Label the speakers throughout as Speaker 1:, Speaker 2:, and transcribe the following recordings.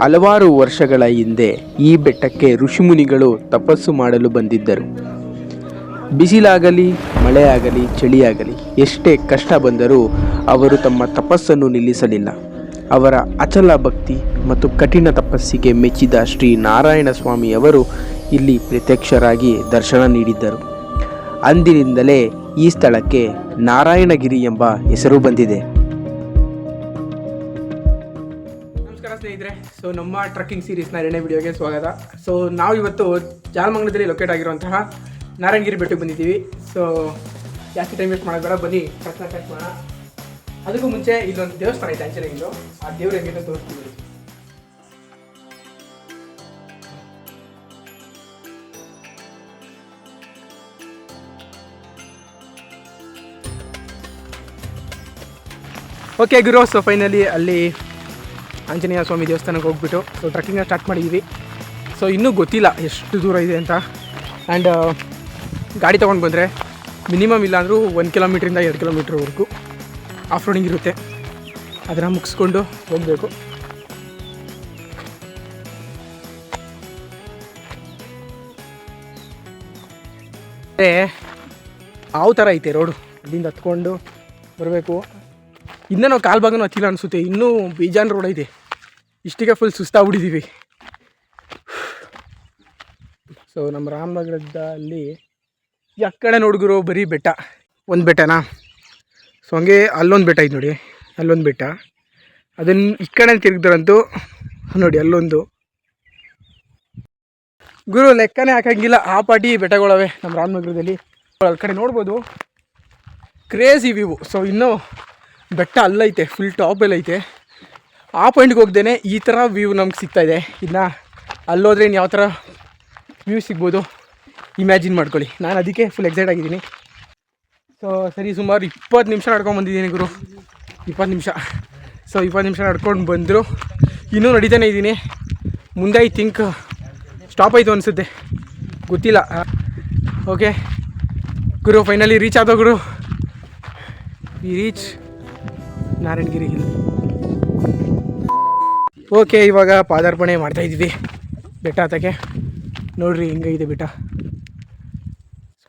Speaker 1: ಹಲವಾರು ವರ್ಷಗಳ ಹಿಂದೆ ಈ ಬೆಟ್ಟಕ್ಕೆ ಋಷಿಮುನಿಗಳು ತಪಸ್ಸು ಮಾಡಲು ಬಂದಿದ್ದರು. ಬಿಸಿಲಾಗಲಿ ಮಳೆಯಾಗಲಿ ಚಳಿಯಾಗಲಿ ಎಷ್ಟೇ ಕಷ್ಟ ಬಂದರೂ ಅವರು ತಮ್ಮ ತಪಸ್ಸನ್ನು ನಿಲ್ಲಿಸಲಿಲ್ಲ. ಅವರ ಅಚಲ ಭಕ್ತಿ ಮತ್ತು ಕಠಿಣ ತಪಸ್ಸಿಗೆ ಮೆಚ್ಚಿದ ಶ್ರೀ ನಾರಾಯಣ ಸ್ವಾಮಿಯವರು ಇಲ್ಲಿ ಪ್ರತ್ಯಕ್ಷರಾಗಿ ದರ್ಶನ ನೀಡಿದ್ದರು. ಅಂದಿನಿಂದಲೇ ಈ ಸ್ಥಳಕ್ಕೆ ನಾರಾಯಣಗಿರಿ ಎಂಬ ಹೆಸರು ಬಂದಿದೆ.
Speaker 2: ನಮಸ್ಕಾರ ಸ್ನೇಹಿತರೆ. ಸೊ ನಮ್ಮ ಟ್ರಕ್ಕಿಂಗ್ ಸೀರೀಸ್ನ 2ನೇ ವಿಡಿಯೋಗೆ ಸ್ವಾಗತ. ಸೊ ನಾವು ಇವತ್ತು ಜಾಲಮಂಗಲದಲ್ಲಿ ಲೊಕೇಟ್ ಆಗಿರುವಂತಹ ನಾರಾಯಣಗಿರಿ ಬೆಟ್ಟಕ್ಕೆ ಬಂದಿದ್ದೀವಿ. ಸೊ ಜಾಸ್ತಿ ಟೈಮ್ ವೇಸ್ಟ್ ಮಾಡೋದು ಬೇಡ, ಬನ್ನಿ ಟ್ರಕ್ನ ಸ್ಟಾರ್ಟ್ ಮಾಡೋಣ. ಅದಕ್ಕೂ ಮುಂಚೆ ಇಲ್ಲೊಂದು ದೇವಸ್ಥಾನ ಐತೆ ಆಂಜನೇಯಂದು, ಆ ದೇವ್ರ ಹೆಂಗೆ ತೋರಿಸ್ತೀವಿ. ಓಕೆ ಗುರು, ಸೊ ಫೈನಲಿ ಅಲ್ಲಿ ಆಂಜನೇಯ ಸ್ವಾಮಿ ದೇವಸ್ಥಾನಕ್ಕೆ ಹೋಗ್ಬಿಟ್ಟು ಸೊ ಟ್ರಕ್ಕಿಂಗ್ನ ಸ್ಟಾರ್ಟ್ ಮಾಡಿದ್ದೀವಿ. ಸೊ ಇನ್ನೂ ಗೊತ್ತಿಲ್ಲ ಎಷ್ಟು ದೂರ ಇದೆ ಅಂತ. ಆ್ಯಂಡ್ ಗಾಡಿ ತೊಗೊಂಡು ಬಂದರೆ ಮಿನಿಮಮ್ ಇಲ್ಲಾಂದರೂ 1 ಕಿಲೋಮೀಟ್ರಿಂದ 2 ಕಿಲೋಮೀಟ್ರ್ವರೆಗೂ ಆಫ್ ರೋಡಿಂಗ್ ಇರುತ್ತೆ. ಅದನ್ನು ಮುಗಿಸ್ಕೊಂಡು ಹೋಗಬೇಕು. ಯಾವ ಥರ ಐತೆ ರೋಡು, ಅಲ್ಲಿಂದ ಹತ್ಕೊಂಡು ಬರಬೇಕು. ಇನ್ನೂ ನಾವು ಕಾಲು ಭಾಗನೂ ಹತ್ತಿಲ್ಲ ಅನಿಸುತ್ತೆ, ಇನ್ನೂ ಬೇಜಾನ್ ರೋಡ್ ಐತೆ. ಇಷ್ಟಿಗೆ ಫುಲ್ ಸುಸ್ತಾಗ್ಬಿಟ್ಟಿದ್ದೀವಿ. ಸೊ ನಮ್ಮ ರಾಮನಗರದಲ್ಲಿ ಆ ಕಡೆ ನೋಡಿದ್ರು ಬರೀ ಬೆಟ್ಟ, ಒಂದು ಬೆಟ್ಟನಾ. ಸೊ ಹಂಗೆ ಅಲ್ಲೊಂದು ಬೆಟ್ಟ ಐತೆ ನೋಡಿ, ಅಲ್ಲೊಂದು ಬೆಟ್ಟ. ಅದನ್ನು ಈ ಕಡೆ ತಿರುಗಿದ್ರಂತೂ ನೋಡಿ ಅಲ್ಲೊಂದು. ಗುರು ಲೆಕ್ಕನೇ ಹಾಕಂಗಿಲ್ಲ, ಆ ಪಾಟಿ ಬೆಟ್ಟಗಳವೆ ನಮ್ಮ ರಾಮನಗರದಲ್ಲಿ. ಅಲ್ಲಿ ಕಡೆ ನೋಡ್ಬೋದು ಕ್ರೇಜಿ ವ್ಯೂ. ಸೊ ಇನ್ನೂ ಬೆಟ್ಟ ಅಲ್ಲೈತೆ, ಫುಲ್ ಟಾಪಲ್ಲಿ ಐತೆ. ಆ ಪಾಯಿಂಟ್ಗೆ ಹೋಗ್ದೇನೆ ಈ ಥರ ವ್ಯೂ ನಮ್ಗೆ ಸಿಗ್ತಾಯಿದೆ. ಇನ್ನು ಅಲ್ಲೋದ್ರೆ ಇನ್ನು ಯಾವ ಥರ ವ್ಯೂ ಸಿಗ್ಬೋದು ಇಮ್ಯಾಜಿನ್ ಮಾಡ್ಕೊಳ್ಳಿ. ನಾನು ಅದಕ್ಕೆ ಫುಲ್ ಎಕ್ಸೈಟ್ ಆಗಿದ್ದೀನಿ. ಸೊ ಸರಿ, ಸುಮಾರು 20 ನಿಮಿಷ ನಡ್ಕೊಂಡು ಬಂದಿದ್ದೀನಿ ಗುರು, 20 ನಿಮಿಷ. ಸೊ 20 ನಿಮಿಷ ನಡ್ಕೊಂಡು ಬಂದರು, ಇನ್ನೂ ನಡೀತಾನೆ ಇದ್ದೀನಿ. ಮುಂದೆ ಐ ಥಿಂಕ್ ಸ್ಟಾಪ್ ಆಯಿತು ಅನಿಸುತ್ತೆ, ಗೊತ್ತಿಲ್ಲ. ಓಕೆ ಗುರು, ಫೈನಲಿ ರೀಚ್ ಆದೋ ಗುರು. We reach Narayanagiri hill. Okay, ಇವಾಗ ಪಾದಾರ್ಪಣೆ ಮಾಡ್ತಾಯಿದ್ವಿ ಬೆಟ್ಟ ಹತ್ತಕ್ಕೆ. ನೋಡಿರಿ ಹೆಂಗೈತೆ ಬೆಟ್ಟ.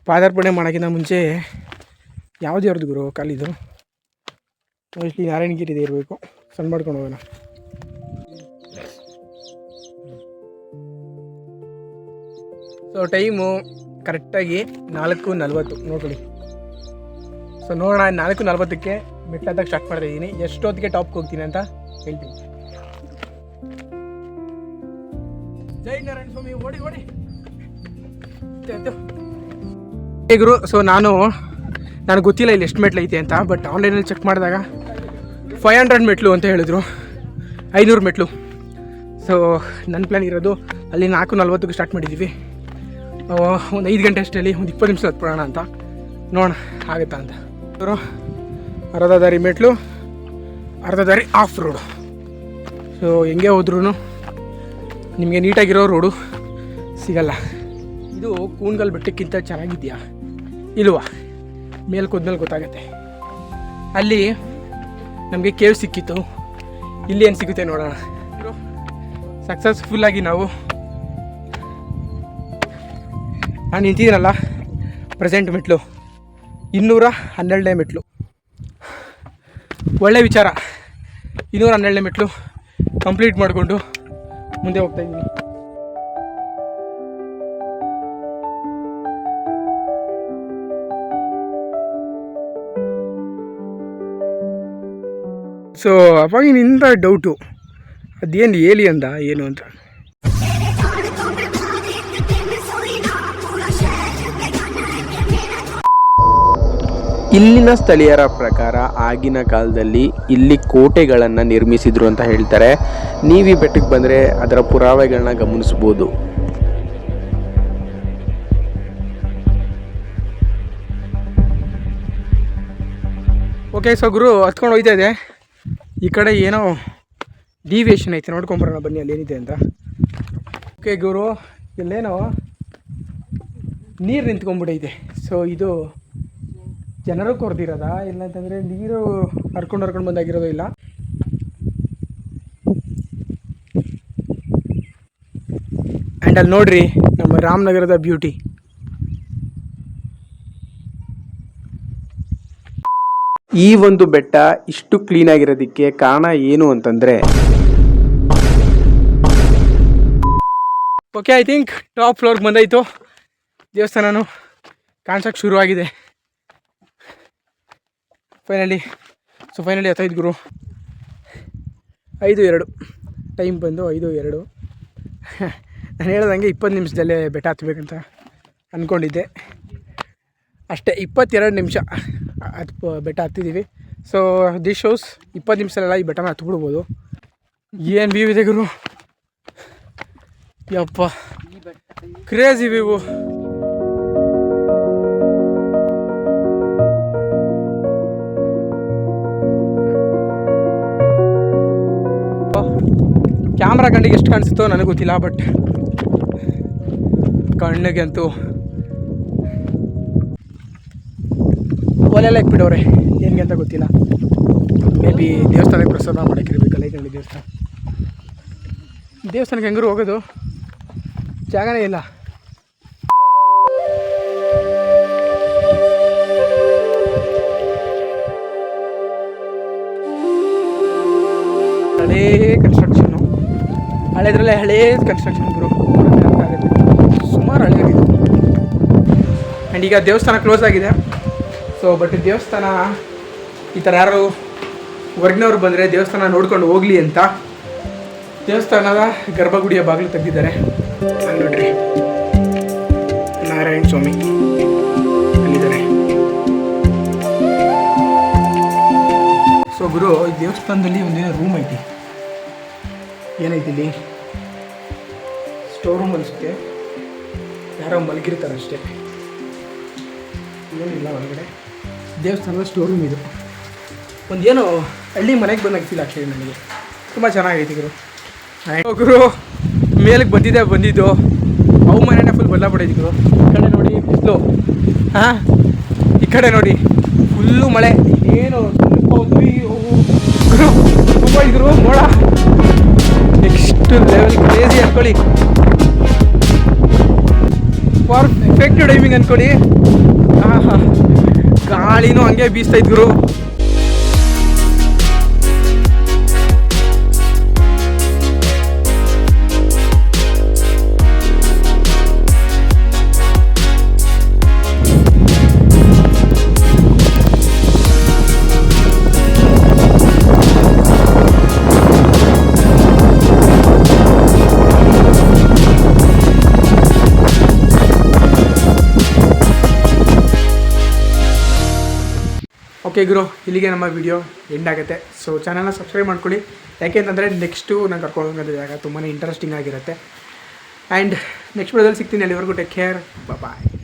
Speaker 2: ಪಾದಾರ್ಪಣೆ ಮಾಡೋಕ್ಕಿಂತ ಮುಂಚೆ ಯಾವುದು ಯಾರ್ದು ಗುರು ಕಾಲಿದು, ಮೋಸ್ಟ್ಲಿ ನಾರಾಯಣಗಿರಿದೆ ಇರಬೇಕು. ಸಣ್ಣ ಮಾಡ್ಕೊಂಡು ಹೋಗೋಣ. ಸೊ ಟೈಮು ಕರೆಕ್ಟಾಗಿ 4:40 ನೋಡ್ಕೊಳ್ಳಿ. ಸೊ ನೋಡೋಣ, 4:40ಕ್ಕೆ ಬೆಟ್ಟ ಹತ್ತಕ್ಕೆ ಸ್ಟಾರ್ಟ್ ಮಾಡ್ತಾಯಿದ್ದೀನಿ. ಎಷ್ಟೊತ್ತಿಗೆ ಟಾಪ್ಗೆ ಹೋಗ್ತೀನಿ ಅಂತ ಹೇಳ್ತೀನಿ. ಜೈ ನಾರಾಯಣ ಸ್ವಾಮಿ, ಓಡಿ ಓಡಿ ಗುರು. ಸೊ ನನಗೆ ಗೊತ್ತಿಲ್ಲ ಇಲ್ಲಿ ಎಷ್ಟು ಮೆಟ್ಲು ಐತೆ ಅಂತ, ಬಟ್ ಆನ್ಲೈನಲ್ಲಿ ಚೆಕ್ ಮಾಡಿದಾಗ 500 ಮೆಟ್ಲು ಅಂತ ಹೇಳಿದ್ರು, 500 ಮೆಟ್ಲು. ಸೊ ನನ್ನ ಪ್ಲ್ಯಾನ್ ಇರೋದು ಅಲ್ಲಿ 4:40ಕ್ಕೆ ಸ್ಟಾರ್ಟ್ ಮಾಡಿದ್ದೀವಿ. ಒಂದು 5 ಗಂಟೆ ಅಷ್ಟರಲ್ಲಿ ಒಂದು 20 ನಿಮಿಷ ಹತ್ಬಿಡೋಣ ಅಂತ, ನೋಡೋಣ ಆಗುತ್ತಾ ಅಂತ. ಅವರು ಅರ್ಧ ದಾರಿ ಮೆಟ್ಲು, ಅರ್ಧ ದಾರಿ ಆಫ್ ರೋಡು. ಸೊ ಹೆಂಗೆ ಹೋದ್ರೂ ನಿಮಗೆ ನೀಟಾಗಿರೋ ರೋಡು ಸಿಗಲ್ಲ. ಇದು ಕೂನ್ಗಲ್ ಬೆಟ್ಟಕ್ಕಿಂತ ಚೆನ್ನಾಗಿದೆಯಾ ಇಲ್ವಾ ಮೇಲೆ ಕೂದ್ಮೇಲೆ ಗೊತ್ತಾಗುತ್ತೆ. ಅಲ್ಲಿ ನಮಗೆ ಕೇವ್ ಸಿಕ್ಕಿತ್ತು, ಇಲ್ಲಿ ಏನು ಸಿಗುತ್ತೆ ನೋಡೋಣ. ಸಕ್ಸಸ್ಫುಲ್ಲಾಗಿ ನಾನು ನಿಂತಿದ್ದೀನಲ್ಲ, ಪ್ರೆಸೆಂಟ್ ಮೆಟ್ಲು 212ನೇ ಮೆಟ್ಲು. ಒಳ್ಳೆ ವಿಚಾರ, 212ನೇ ಮೆಟ್ಲು ಕಂಪ್ಲೀಟ್ ಮಾಡಿಕೊಂಡು ಮುಂದೆ ಹೋಗ್ತಾಯಿದ್ದೀನಿ. ಸೊ ಅವಾಗಿನಿಂದ ಡೌಟು, ಅದೇನು ಏಲಿಯಂದ ಏನು ಅಂತ.
Speaker 1: ಇಲ್ಲಿನ ಸ್ಥಳೀಯರ ಪ್ರಕಾರ ಆಗಿನ ಕಾಲದಲ್ಲಿ ಇಲ್ಲಿ ಕೋಟೆಗಳನ್ನು ನಿರ್ಮಿಸಿದ್ರು ಅಂತ ಹೇಳ್ತಾರೆ. ನೀವು ಈ ಬೆಟ್ಟಕ್ಕೆ ಬಂದರೆ ಅದರ ಪುರಾವೆಗಳನ್ನ ಗಮನಿಸ್ಬೋದು.
Speaker 2: ಓಕೆ, ಸೊ ಗುರು ಹತ್ಕೊಂಡು ಹೋಗ್ತಾ ಇದೆ. ಈ ಕಡೆ ಏನೋ ಡಿವಿಯೇಷನ್ ಐತೆ, ನೋಡ್ಕೊಂಬರೋಣ ಬನ್ನಿ ಅಲ್ಲಿ ಏನಿದೆ ಅಂತ. ಓಕೆ ಗುರು, ಇಲ್ಲೇನೋ ನೀರು ನಿಂತ್ಕೊಂಡ್ಬಿಟ್ಟೈತೆ. ಸೊ ಇದು ಜನರು ಕೊರ್ದಿರೋದಾ ಇಲ್ಲ ಅಂತಂದರೆ ನೀರು ಹರ್ಕೊಂಡು ಬಂದಾಗಿರೋದು ಇಲ್ಲ. ಆ್ಯಂಡ್ ಅಲ್ಲಿ ನೋಡ್ರಿ ನಮ್ಮ ರಾಮನಗರದ ಬ್ಯೂಟಿ.
Speaker 1: ಈ ಒಂದು ಬೆಟ್ಟ ಇಷ್ಟು ಕ್ಲೀನ್ ಆಗಿರೋದಕ್ಕೆ ಕಾರಣ ಏನು ಅಂತಂದರೆ,
Speaker 2: ಓಕೆ, ಐ ಥಿಂಕ್ ಟಾಪ್ ಫ್ಲೋರ್ಗೆ ಬಂದಾಯಿತು. ದೇವಸ್ಥಾನನೂ ಕಾಣಿಸೋಕ್ಕೆ ಶುರುವಾಗಿದೆ ಫೈನಲಿ. ಸೊ ಫೈನಲಿ 15 ಗುರು, 5:02 ಟೈಮ್ ಬಂದು 5:02. ನಾನು ಹೇಳ್ದಂಗೆ 20 ನಿಮಿಷದಲ್ಲೇ ಬೆಟ್ಟ ಹತ್ತಬೇಕಂತ ಅಂದ್ಕೊಂಡಿದ್ದೆ. ಅಷ್ಟೇ 22 ನಿಮಿಷ ಬೆಟ್ಟ ಹತ್ತಿದ್ದೀವಿ. ಸೊ ದಿಸ್ ಶೋಸ್ 20 ನಿಮಿಷದಲ್ಲ ಈ ಬೆಟ್ಟನ ಹತ್ಬಿಡ್ಬೋದು. ಏನು ವ್ಯೂ ಇದೆ ಗುರು, ಯಪ್ಪ ಕ್ರೇಜಿ ವ್ಯೂ. ಕ್ಯಾಮ್ರಾ ಕಣ್ಣಿಗೆ ಎಷ್ಟು ಕಾಣಿಸುತ್ತೋ ನನಗೆ ಗೊತ್ತಿಲ್ಲ, ಬಟ್ ಕಣ್ಣಿಗೆ ಅಂತೂ ಒಲೆಲ್ಲ ಇಕ್ಬಿಡೋರೆ, ಏನಿಗೆ ಅಂತ ಗೊತ್ತಿಲ್ಲ. ಮೇ ಬಿ ದೇವಸ್ಥಾನಕ್ಕೆ ಪ್ರಸಾದ ಮಾಡೋಕ್ಕಿರ್ಬೇಕಲ್ಲ. ಇದು ನೋಡಿ ದೇವಸ್ಥಾನಕ್ಕೆ ಹೆಂಗರು ಹೋಗೋದು, ಜಾಗನೇ ಇಲ್ಲ. ಹಳೇ ಕನ್ಸ್ಟ್ರಕ್ಷನ್ನು, ಹಳೇದ್ರಲ್ಲೇ ಹಳೇ ಕನ್ಸ್ಟ್ರಕ್ಷನ್ ಗುರು, ಸುಮಾರು ಹಳೇದಿದೆ. ಆ್ಯಂಡ್ ಈಗ ದೇವಸ್ಥಾನ ಕ್ಲೋಸ್ ಆಗಿದೆ. ಸೊ ಬಟ್ ದೇವಸ್ಥಾನ ಈ ಥರ ಯಾರು ಹೊರಗಿನವ್ರು ಬಂದರೆ ದೇವಸ್ಥಾನ ನೋಡ್ಕೊಂಡು ಹೋಗಲಿ ಅಂತ ದೇವಸ್ಥಾನದ ಗರ್ಭಗುಡಿಯ ಬಾಗಿಲು ತೆಗೆದಿದ್ದಾರೆ. ಅಲ್ಲಿ ನೋಡ್ರಿ ನಾರಾಯಣ ಸ್ವಾಮಿ ಅಲ್ಲಿದ್ದಾರೆ. ಸೊ ಗುರು, ಈ ದೇವಸ್ಥಾನದಲ್ಲಿ ಒಂದೇನೋ ರೂಮ್ ಐತಿ. ಏನೈತಿ ಇಲ್ಲಿ? ಸ್ಟೋರ್ ರೂಮ್ ಅನಿಸುತ್ತೆ, ಯಾರೋ ಮಲಗಿರ್ತಾರೆ ಅಷ್ಟೇ, ಏನಿಲ್ಲ ಒಳಗಡೆ. ದೇವಸ್ಥಾನದ ಸ್ಟೋರ್ ರೂಮ್ ಇದು. ಒಂದೇನೋ ಹಳ್ಳಿ ಮನೆಗೆ ಬಂದಾಗ ಫೀಲ್ ಆಗ್ತಿದೆ ನನಗೆ. ತುಂಬ ಚೆನ್ನಾಗೈತಿ ಗುರು. ಗುರು ಮೇಲಕ್ಕೆ ಬಂದಿದ್ದು ಅವು ಮನೆಯೇ ಫುಲ್ ಬದಲಾಗ್ಬಿಟ್ಟೈತಿ ಗುರು. ಈ ಕಡೆ ನೋಡಿ ಬಿಸಿಲು, ಹಾಂ ಈ ಕಡೆ ನೋಡಿ ಫುಲ್ಲು ಮಳೆ. ಏನು ಗುರು ತುಂಬ ಇದ್ರು ಮೋಡ, ನೆಕ್ಸ್ಟ್ ಲೆವೆಲ್ ಕ್ರೇಜಿ ಅಂದ್ಕೊಳ್ಳಿ. ಪರ್ಫೆಕ್ಟ್ ಟೈಮಿಂಗ್ ಅಂದ್ಕೊಳ್ಳಿ. ಹಾಂ ಹಾಂ, ಗಾಳಿನೂ ಹಂಗೆ ಬೀಸ್ತಾ ಇದ್ರು. ಓಕೆ ಗುರು, ಇಲ್ಲಿಗೆ ನಮ್ಮ ವಿಡಿಯೋ ಎಂಡ್ ಆಗುತ್ತೆ. ಸೊ ಚಾನಲ್ನ ಸಬ್ಸ್ಕ್ರೈಬ್ ಮಾಡ್ಕೊಳ್ಳಿ, ಯಾಕೆಂತಂದರೆ ನೆಕ್ಸ್ಟು ನಾನು ಕರ್ಕೊಂಡು ಹೋಗೋದು ಜಾಗ ತುಂಬಾ ಇಂಟ್ರೆಸ್ಟಿಂಗ್ ಆಗಿರುತ್ತೆ. ಆ್ಯಂಡ್ ನೆಕ್ಸ್ಟ್ ವಿಡಿಯೋದಲ್ಲಿ ಸಿಗ್ತೀನಿ. ಅಲ್ಲಿವರೆಗೂ ಟೇಕ್ ಕೇರ್, ಬಾಯ್.